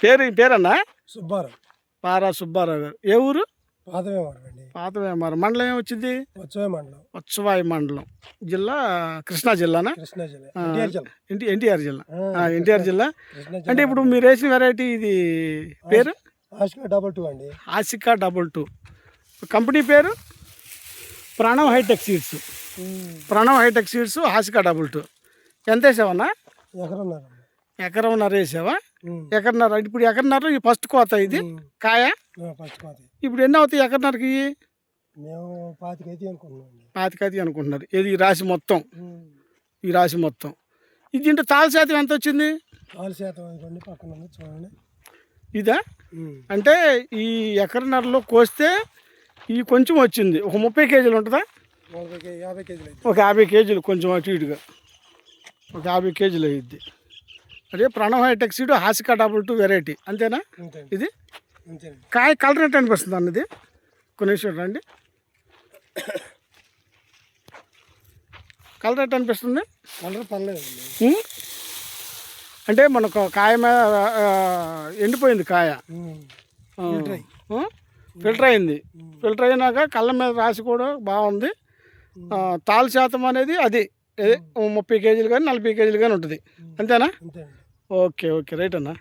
పేరన్నా సుబ్బారావు. పారా సుబ్బారావు గారు. ఏ ఊరు? పాతవేమారం అండి. పాతవేమారం. మండలం ఏమొచ్చింది? వచ్చే మండలం. ఉత్సవాయి మండలం. జిల్లా కృష్ణా జిల్లానా? కృష్ణా జిల్లా. ఎన్టీఆర్ జిల్లా. ఎన్టీఆర్ జిల్లా. కృష్ణా అంటే ఇప్పుడు మీరు వేసిన వెరైటీ ఇది పేరు ఆసికా 22 అండి. ఆసికా 22. కంపెనీ పేరు Pranav hitech seeds. Pranav hitech seeds ఆసికా 22. ఎంత వేసావన్నా? ఎకరంన్నర వేసావా? ఎకరన్నర. ఇప్పుడు ఎకరన్నర ఈ ఫస్ట్ కోత ఇది కాయ. ఫస్ట్ కోత. ఇప్పుడు ఎన్ని అవుతాయి ఎకరన్నరకి? మేము 25 అనుకుంటున్నాం. 25 అనుకుంటున్నారు. ఇది ఈ రాశి మొత్తం. ఈ రాశి మొత్తం. ఇది దీంట్లో తాళ శాతం ఎంత వచ్చింది? 4% ఇవ్వండి, పక్కన ఉంది చూడండి. ఇదా? అంటే ఈ ఎకరన్నరలో కోస్తే ఈ కొంచెం వచ్చింది. ఒక 30 కేజీలు ఉంటుందా? 50 కేజీలు. ఒక 50 కేజీలు కొంచెం అటు ఇటుగా ఒక 50 కేజీలు అయ్యిద్ది. అదే ప్రణవ్ హైటెక్ సీడ్ ఆసికా 22 వెరైటీ. అంతేనా? ఇది కాయ కలర్ ఎట్లా అనిపిస్తుంది అన్నది కొన్ని నిమిషం రండి. కలర్ ఎట్లా అనిపిస్తుంది? కలర్ పర్లేదు. అంటే మనకు కాయ మీద ఎండిపోయింది కాయ, ఫిల్టర్ అయింది. ఫిల్టర్ అయినాక కళ్ళ మీద రాసి కూడా బాగుంది. తాళ శాతం అనేది అది 30 కేజీలు కానీ 40 కేజీలు కానీ ఉంటుంది. అంతేనా? ఓకే ఓకే రైట్ అన్న.